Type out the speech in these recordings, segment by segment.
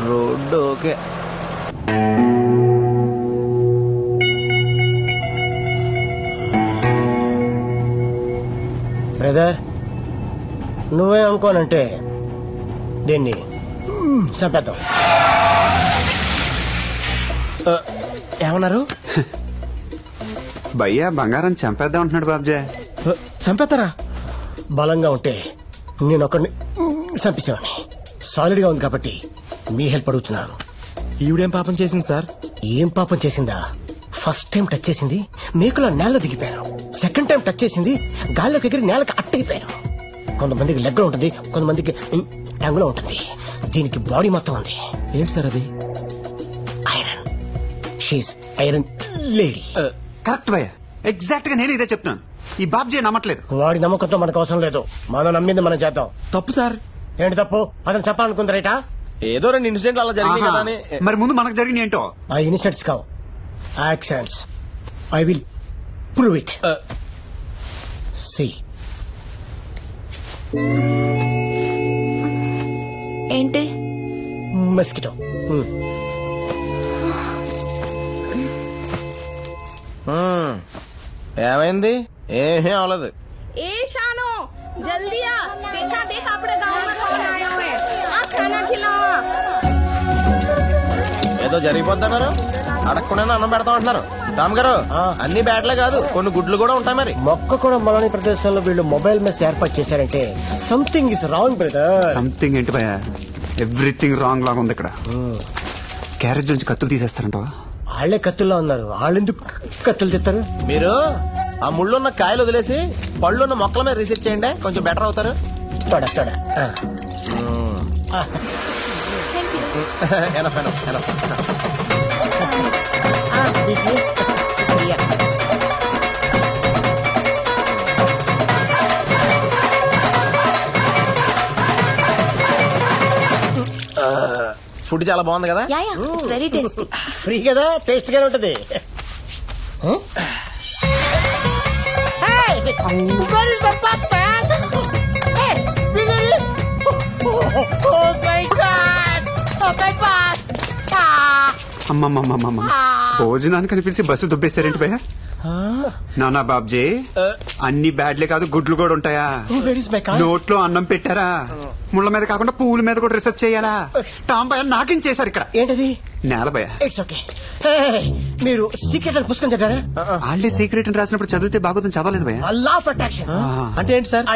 Road okay. Brother, నువ్వే అనుకోనంటే దీన్ని చంపేద్దాం. ఏమన్నారు? భయ్యా బంగారం చంపేద్దాం అంటున్నాడు బాబ్జీ. చంపేస్తారా? బలంగా ఉంటే నేను ఒకరిని చంపేసేవాడిని. సాలిడ్ గా ఉంది కాబట్టి మీ హెల్ప్ అడుగుతున్నాను. ఈవిడేం పాపం చేసింది సార్? ఏం పాపం చేసిందా? ఫస్ట్ టైం టచ్ చేసింది మేకులో నేలలో దిగిపోయాను. సెకండ్ టైం టచ్ చేసింది గాల్లోకి ఎగిరి నేలకు అట్టయిపోయాను. కొంతమందికి లెగ్ లో ఉంటుంది, కొంతమందికి టంగ్ లో ఉంటుంది. దీనికి బాడీ మొత్తం ఉంది. ఏంటి సార్ అది? Iron. She's iron lady. Correct భయ్యా, ఎగ్జాక్ట్ గా నేను ఇదే చెప్తున్నాను. ఈ బాబ్జీ నమ్మట్లేదు. వాడి నమ్మకంతో మనకు అవసరం లేదు. మనం నమ్మింది మనం చేద్దాం. తప్పు సార్. ఏంటి తప్పు? అతను చెప్పాలనుకుంది రైటా? ఏదో 2 ఇన్సిడెంట్లు అలా జరిగింది కదా అని. మరి ముందు మనకు జరిగిన ఏంటో? ఆ ఇన్సిడెంట్స్ కావు, accidents. I will prove it. See. ఏంటి? మస్కిటో. ఏమైంది? ఏమీ అవలేదు. ए शानो जल्दी आ, देखा देख अपने गांव में कौन आया हुआ है, आ खाना खिलाओ. ఏదో జరిగిపోతున్నారు, అడగకుండానే అన్నం పెడతా ఉంటున్నారు. రామ్ గారు, అన్ని బ్యాట్లే కాదు, కొన్ని గుడ్లు కూడా ఉంటాయి. మరి మొక్క కూడా మనని ప్రదేశంలో వీళ్ళు మొబైల్ మెస్ ఏర్పాటు చేశారంటే something is wrong brother. Something ఏంటి భయ్యా? ఎవ్రీథింగ్ రాంగ్ లాగా ఉంది ఇక్కడ. క్యారేజ్ నుంచి కత్తులు తీసేస్తారంటవా? వాళ్లే కత్తుల్లో ఉన్నారు. వాళ్ళెందుకు కత్తులు తెస్తారు? మీరు ఆ ముళ్ళున్న కాయలు వదిలేసి పళ్ళున్న మొక్కల మీద రీసెర్చ్ చేయండి, కొంచెం బెటర్ అవుతారు. తోడ తోడ. Enough enough enough. ఫుడ్ చాలా బాగుంది కదా? Very tasty. ఫ్రీ కదా, టేస్ట్ గానే ఉంటది. Where is my pasta? Hey, Billy! Oh my God! Oh my pasta! అమ్మమ్మమ్మమ్మ, భోజనానికి కనిపించి బస్సు దుబ్బేశారేంటి భయ్యా? నానా బాబ్జీ, అన్ని బ్యాడ్లే కాదు గుడ్లు కూడా ఉంటాయా? నోట్లో అన్నం పెట్టారా? ముళ్ళ మీద కాకుండా పూల మీద కూడా రీసెర్చ్ చేయాలా? టామ్ భయ్య నాకేం చేశారు ఇక్కడ? ఏంటది? నేల భయ్య. It's okay. మీరు సీక్రెట్ అని పుస్తకం చదివారా? ఆల్రెడీ సీక్రెట్ అని రాసినప్పుడు చదివితే బాగుందని చదవలేదు భయ్య. లా ఆఫ్ అట్రాక్షన్ అంటే ఏంటి సార్?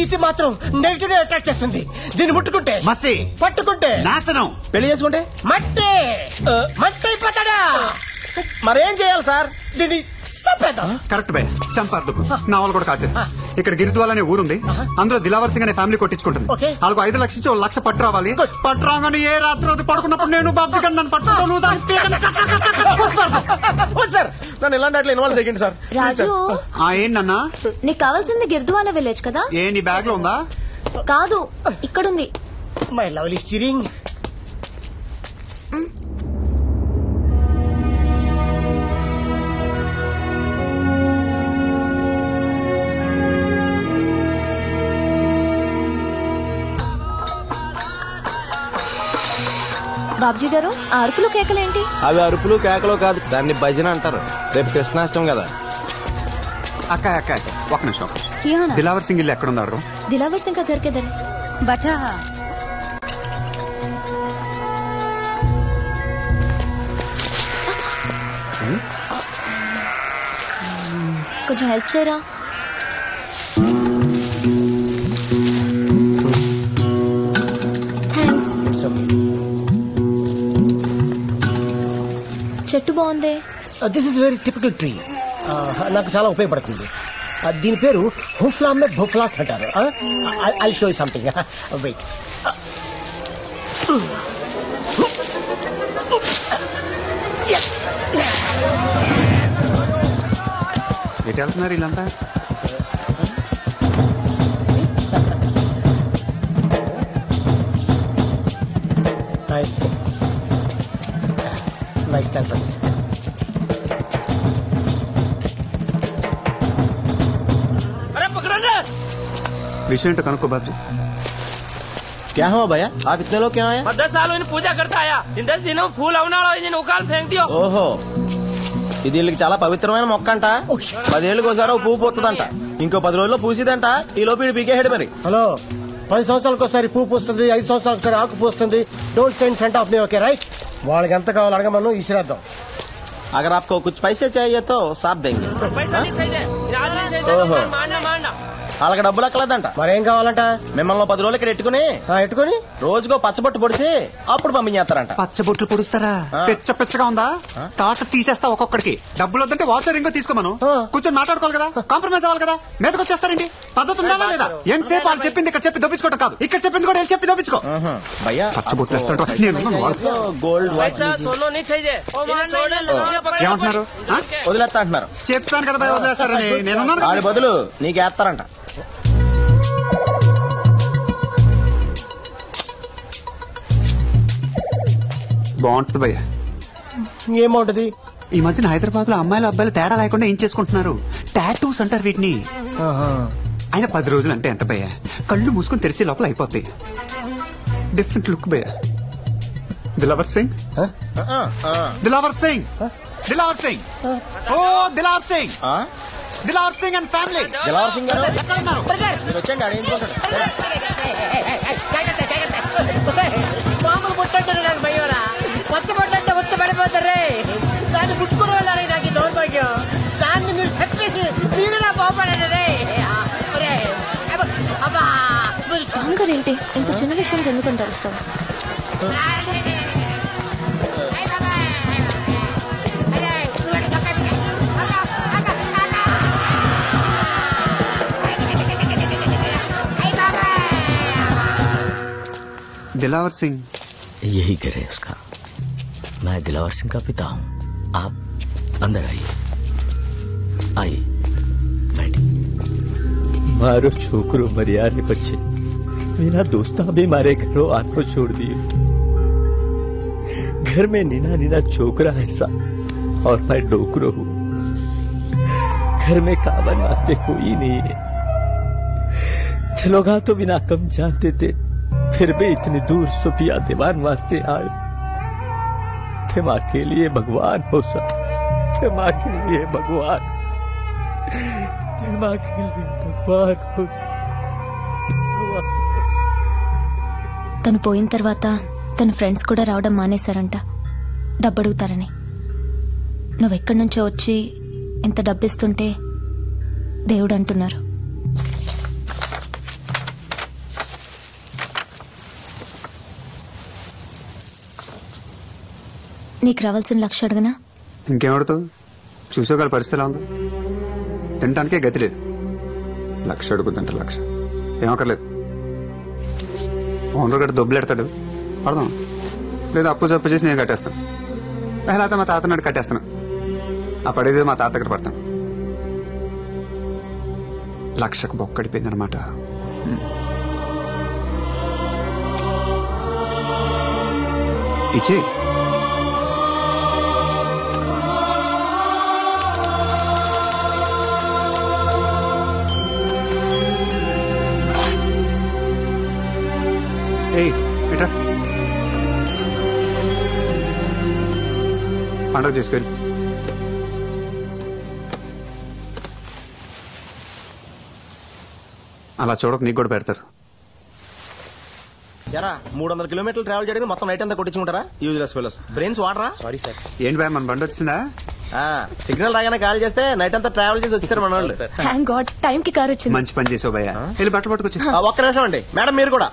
ఇది మాత్రం నెగిటివ్ అట్రాక్ట్ చేస్తుంది. దీన్ని ముట్టుకుంటే మసి, పట్టుకుంటే నాశనం, పెళ్లి చేసుకుంటే మట్టి మట్టి అయిపోతాడా? మరేం చేయాలి సార్? దీన్ని కరెక్ట్ భయ్య, చంపారు. నా వాళ్ళు కూడా కాదు. ఇక్కడ గిరిద్వాల్ అనే ఊరుంది, అందులో దిలావర్ సింగ్ అనే ఫ్యామిలీ కొట్టించుకుంటుంది. వాళ్ళకు 5 లక్షలు ఇచ్చి 1 లక్ష పట్టు రావాలి. పట్టు రాగానే ఏ రాత్రి అది పడుకున్నప్పుడు నేను బాబ్జీ గారు నన్ను పట్టుకోను. సార్ నన్ను ఇలాంటి అట్లా ఇన్వాల్వ్ చేయండి సార్. రాజు, ఏంటన్నా? నీకు కావాల్సింది గిర్దువాల విలేజ్ కదా? ఏ నీ బ్యాగ్ లో ఉందా? కాదు, ఇక్కడుంది. My lovely steering. బాబ్జీ గారు, ఆ అరుపులు కేకలేంటి? అవి అరుపులు కేకలు కాదు, దాన్ని భజన అంటారు. రేపు కృష్ణాష్టమి కదా. అక్క అక్క ఒక నిమిషం. దిలావర్ సింగ్ ఇల్లు ఎక్కడ ఉన్నారు? దిలావర్ సింగ్ घर के दर बचा. కొంచెం హెల్ప్ చేయరా? చెట్టు బాగుంది. This is very typical tree. నాకు చాలా ఉపయోగపడుతుంది. దీని పేరు హుఫ్లామ్ భూఫ్లాస్ అంటారు. I show you something. Wait. ఎటు వెళ్తున్నారు వీళ్ళంతా? Nice temples. విషయం ఏంటో కనుక్కో బాబ్జీ. क्या हुआ भैया आप इतने लोग क्यों आए? 10 साल में पूजा करता आया इन 10 दिनों फूल అవునాడో ఇది ఉకాల్ फेंक दियो ఓహో ఇది వీళ్ళకి చాలా పవిత్రమైన మొక్క అంట 10 ఏళ్ళకి ఒకసారి పువ్వు పోతుందంట ఇంకో 10 రోజుల్లో పూసిదంట ఈ లోపు ఇది పీకేసాడు మరి. హలో 10 సంవత్సరాలకు ఒకసారి పువ్వు పూస్తుంది 5 సంవత్సరాలకు ఒకసారి ఆకు పూస్తుంది. Don't say in front of me okay right. వాళ్ళకి ఎంత కావాలో అడగమను ఇసిరేద్దాం. अगर आपको कुछ पैसे चाहिए तो साथ देंगे. पैसा नहीं चाहिए आज नहीं चाहिए मानना मानना వాళ్ళకి డబ్బులు అక్కలేదంట. మరేం కావాలంట? మిమ్మల్ని 10 రోజులు ఇక్కడ ఎట్టుకుని రోజుకో పచ్చబొట్టు పొడిచి అప్పుడు పంపించేస్తారంట. పచ్చబొట్లు పొడుస్తారా? పిచ్చ పిచ్చగా ఉందా? తాట తీసేస్తా ఒక్కొక్కడికి. డబ్బులు వద్దంటే వాచర్ ఇంకో తీసుకోమను. కూర్చొని మాట్లాడుకోవాలి కదా, కాంప్రమైజ్ అవ్వాలి కదా. మీదకి వచ్చేస్తారండి. పద్ధతి ఉండాలా లేదా? ఎంతసేపు వాళ్ళు చెప్పింది ఇక్కడ చెప్పి దొప్పించుకోవడం కాదు, ఇక్కడ చెప్పింది కూడా చెప్పి దొప్పించుకో. భయ్యా పచ్చబొట్లు వేస్తాడు. గోల్డ్ వాచ్ सोनो नहीं चाहिए ఏమంటున్నారు? వదిలేస్తా అంటున్నారు. చెప్తాను కదా భయ వదిలేస్తారని. నేను వాడి బదులు నీకేస్తారంట. బాగుంటుంది భయ్య. ఏమవుంటది? ఈ మధ్యన హైదరాబాద్ లో అమ్మాయిలు అబ్బాయిలు తేడా లేకుండా ఏం చేసుకుంటున్నారు? టాటూస్ అంటారు వీటిని. అయినా 10 రోజులు అంటే ఎంత భయ్య? కళ్ళు మూసుకొని తెరిచే లోపల అయిపోతాయి. డిఫరెంట్ లుక్ భయ్య. దిలావర్ సింగ్, దిలావర్ సింగ్, దిలావర్ సింగ్, ఓ దిలావర్ సింగ్, దిలావర్ సింగ్ అండ్ ఫ్యామిలీ. దిలావర్ సింగ్ గారు మీరు వచ్చండి అడిగించుకోండి. మామూలు పుట్టంటారు నాకు భయ్యోరా. కొత్త పుట్టంటే ఒత్త పడిపోతారే. దాన్ని పుట్టుకుని వెళ్ళాలి. నాకు దౌర్భాగ్యం. దాన్ని మీరు సెట్ చేసి మీరు నా బాగుపడండి. అహంకారం ఏంటి? ఇంత చిన్న విషయం ఎందుకు తెలుస్తావు? दिलावर सिंह यही करे उसका. मैं दिलावर सिंह का पिता हूँ. आप अंदर आइए, आइए बैठिए. मारो छोकरो मरियारे बच्चे मेरा दोस्ता भी मारे घरों आत्मा छोड़ दिए. घर में नीना नीना छोकरा ऐसा और मैं डोकरो हूँ. घर में कावन वास्ते कोई नहीं है. चलोगा तो बिना कम जानते थे फिर भी इतनी दूर सुफिया दीवान वास्ते आए. तुम के लिए भगवान हो सा, तुम के लिए भगवान, तुम के लिए भगवान हो. తను పోయిన తర్వాత తన ఫ్రెండ్స్ కూడా రావడం మానేశారంట డబ్బు అడుగుతారని. నువ్వెక్కడి నుంచో వచ్చి ఇంత డబ్బిస్తుంటే దేవుడు అంటున్నారు. నీకు రావాల్సిన 1,00,000 అడగనా? ఇంకేమడుతావు? చూసుకోగల పరిస్థితి ఎలా ఉంది? తినటానికే గతి లేదు. 1,00,000 అడుగుతుంటే 1,00,000 ఏమక్కర్లేదు. ఓనర్ గట్టి దొబ్బులెడతాడు, పడదాం. లేదా అప్పు జప్పు చేసి నేను కట్టేస్తాను. లేకపోతే మా తాత నాడు కట్టేస్తాను. ఆ పడేది మా తాత దగ్గర పడతాను. 1,00,000కు బొక్కడిపోయింది అనమాట. ఇచ్చే ఇట్రా పండుగ చేసుకెళ్ళి. అలా చూడక నీకు కూడా పెడతారు. జరా 300 కిలోమీటర్లు ట్రావెల్ చేయడానికి మొత్తం నైట్ అంతా కొట్టించుకుంటారా? Useless fellows. బ్రెయిన్స్ వాడరా? Sorry sir. ఏంటి భయ మన బండి వచ్చిందా? సిగ్నల్ రాగానే కాల్ చేస్తే నైట్ అంతా ట్రావెల్ చేసి వచ్చారు మన వాళ్ళు. థ్యాంక్ గాడ్ టైం కి కార్ వచ్చింది. మంచి పని చేసావు భయ్యా. వెళ్ళి బట్టలు పట్టుకొచ్చి. ఒక్క నిమిషం అండి మేడం, మీరు కూడా.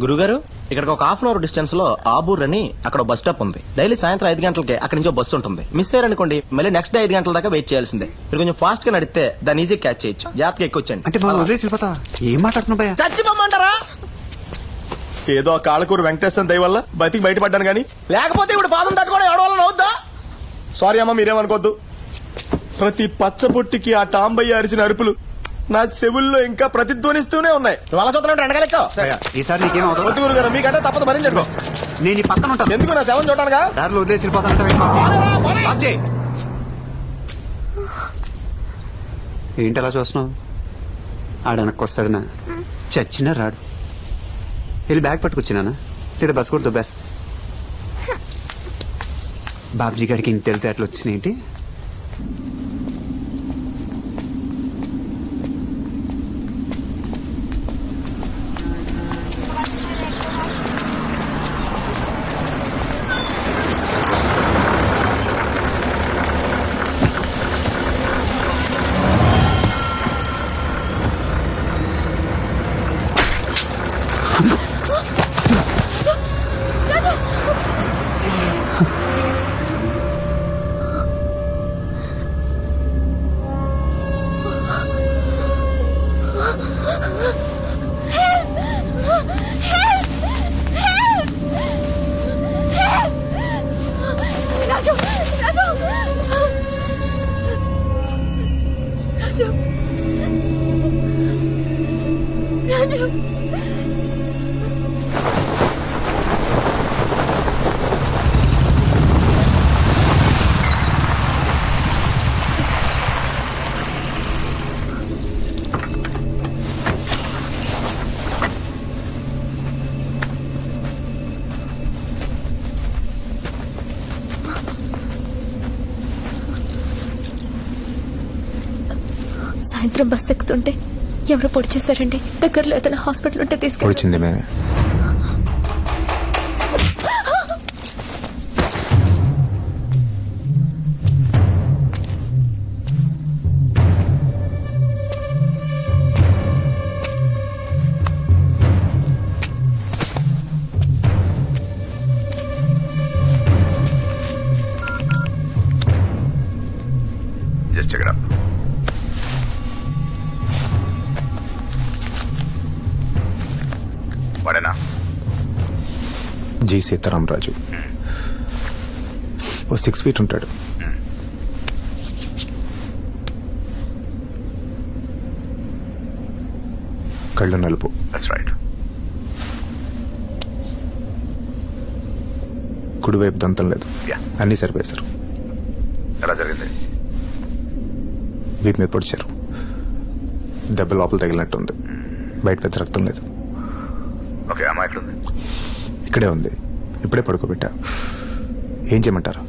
గురుగారు ఇక్కడికి ఒక 1/2 అవర్ డిస్టెన్స్ లో ఆబూర్ అని అక్కడ బస్ స్టాప్ ఉంది. డైలీ సాయంత్రం 5 గంటలకి అక్కడి నుంచి బస్సు ఉంటుంది. మిస్ అయ్యారనుకోండి మళ్ళీ నెక్స్ట్ డే 5 గంటల దాకా వెయిట్ చేయాల్సిందే. మీరు కొంచెం ఫాస్ట్ గా నడిస్తే దాన్ని ఈజీ క్యాచ్ చేయొచ్చు. జాగ్రత్తగా ఎక్కొచ్చండి. అంటే మనం వదిలేసి వెళ్ళిపోతా. ఏం మాట్లాడుతున్నావు భయ్యా? చచ్చిపోమంటారా? ఏదో కాళ్ళకూరు వెంకటేశ్వర దయ వల్ల బతికి బయటపడ్డాను కానీ లేకపోతే ఇప్పుడు పాదం తట్టుకోవడం ఎవడవాళ్ళని అవుద్దా? సారీ అమ్మ, మీరేమనుకోద్దు. ప్రతి పచ్చబొట్టికి ఆ టాంబయ్య అరిచిన అరుపులు నా చెవుల్లో ఇంకా ప్రతిధ్వనిస్తూనే ఉన్నాయి. వాళ్ళ చూద్దాం ఎండగలెక్క. ఈసారి నీకేం అవుతుంది? వద్దు గురుగారు, మీకంటే తప్పదు భరించండి. నేను ఈ పక్కన ఉంటాను. ఎందుకు నా శవం చూడటానుగా? దారిలో వదిలేసి వెళ్ళిపోతానంటే ఏంటి అలా చూస్తున్నావు? ఆడ వెనక్కి వస్తాడనా? చచ్చినా రాడు. వెళ్ళి బ్యాగ్ పట్టుకొచ్చినానా లేదా బస్ కూడా బెస్ట్. బాబ్జీ గారికి ఇంటి తెలితే అట్లా వచ్చినాయేంటి? సాయంత్రం బస్ ఎక్కుతుంటే ఎవరు పొడి చేశారండి. దగ్గరలో ఏదైనా హాస్పిటల్ ఉంటే తీసుకెళ్ళి. జీ సీతారామరాజు. ఓ 6 feet ఉంటాడు. కళ్ళు నలుపు. కుడివైపు దంతం లేదు. అన్ని సరిపేశారు. ఎలా జరిగింది? వీపు మీద పొడిచారు. దెబ్బ లోపల తగిలినట్టుంది. బయట పెద్ద రక్తం లేదు. ఓకే, అమ్మాయి ఎట్లుంది? ఇక్కడే ఉంది. ఇప్పుడే పడుకోబెట్టా. ఏం చేయమంటారు?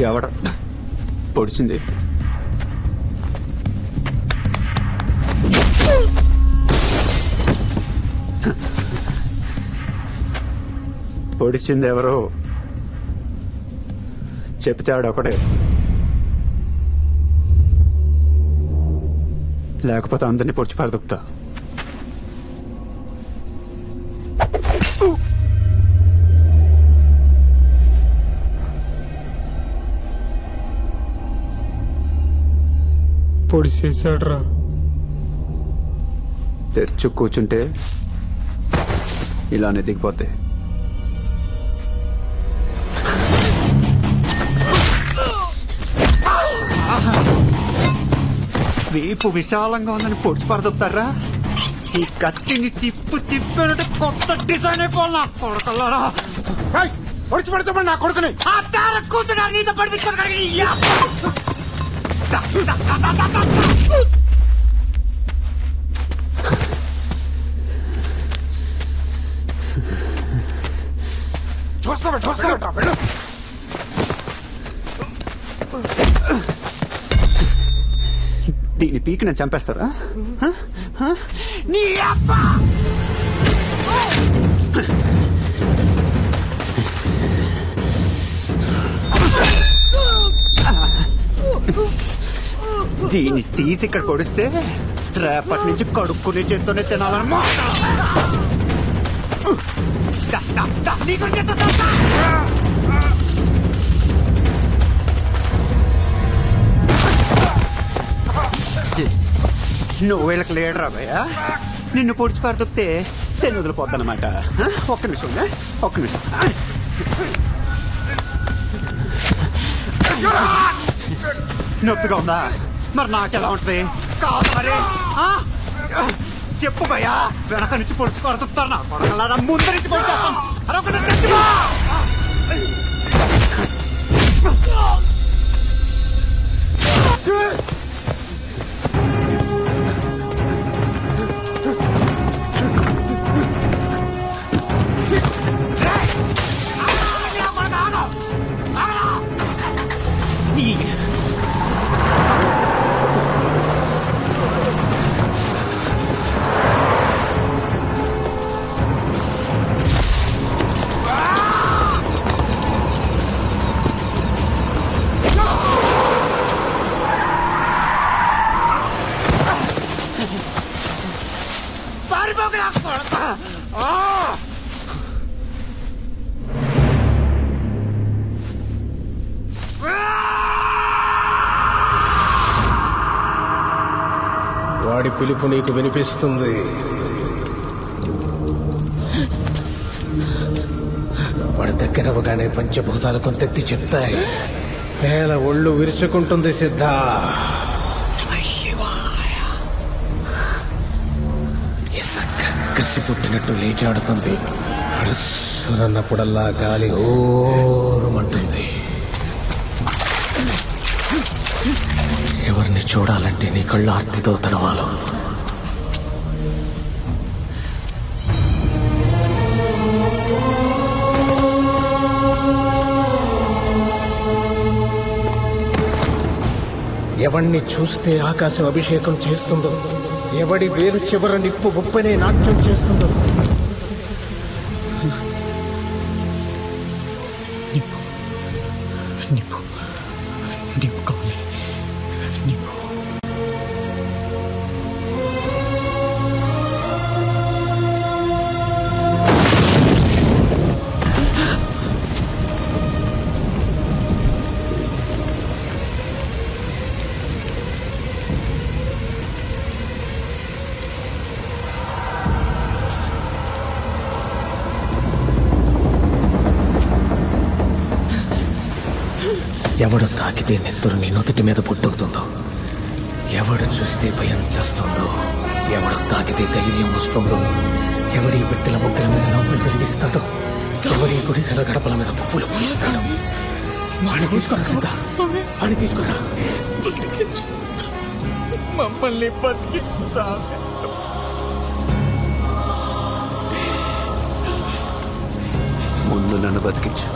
ఎవడ పొడిచింది? పొడిచింది ఎవరు చెప్తే ఆడొకడే, లేకపోతే అందరినీ పొడిచి పరదుకుతా. పొడి చేశాడ్రా. తెరుచు కూర్చుంటే ఇలానే దిగిపోతే వీపు విశాలంగా ఉందని పొడిచి పడదొప్తారా? ఈ కత్తిని తిప్పినట్టు కొత్త డిజైన్ అయిపోవాలా కొడకల్లారా? పొడిచి పడుతామని నా కొడుకుని కూర్చున్నా నీతో పడిపించారు. చూస్తాడు దీని పీకి నేను చంపేస్తారా? నీ అబ్బ దీన్ని తీసి ఇక్కడ పొడిస్తే రేపటి నుంచి కడుక్కునే చేత్తోనే తినాలన్నమాట. నువ్వు వీళ్ళకి లీడర్ అబ్బాయా? నిన్ను పొడిచి పడుతుంటే శని వదిలిపోద్దనమాట. ఒక్క నిమిషం నొప్పిగా ఉందా? మరి నాకెలా ఉంటది? కాదు మరి చెప్పు భయ్యా. వెనక నుంచి పొడిచి కొడుతారు నా కొడకల్లారా. ముందు నుంచి పొడిచేస్తాం. వాడి పిలుపు నీకు వినిపిస్తుంది. వాడి దగ్గరవగానే పంచభూతాలు కొంతెత్తి చెప్తాయి. నేల ఒళ్ళు విరుచుకుంటుంది. సిద్ధ ఇసక్క కసి పుట్టినట్టు లేచాడుతుంది. అడుస్తున్నప్పుడల్లా గాలి ఓరుమంటుంది. ఎవరిని చూడాలంటే నీ కళ్ళు ఆర్తితో తడవాలు. ఎవణ్ణి చూస్తే ఆకాశం అభిషేకం చేస్తుందో, ఎవడి వేలు చివర నిప్పు గుప్పనే నాట్యం చేస్తుందో. ఎవడు తాకితే నెత్తురు నీ నొత్తిటి మీద పుట్టుకుతుందో, ఎవడు చూస్తే భయం చేస్తుందో, ఎవడు తాకితే ధైర్యం వస్తుందో, ఎవడి బిడ్డల బొక్కల మీద నవ్వులు వెలిగిస్తాడో, ఎవడి గుడిసెల గడపల మీద పువ్వులు పూజిస్తాడో వాడిని తీసుకురా. సిద్ధ వాడిని తీసుకురా. మమ్మల్ని బతికించు. ముందు నన్ను బతికించు.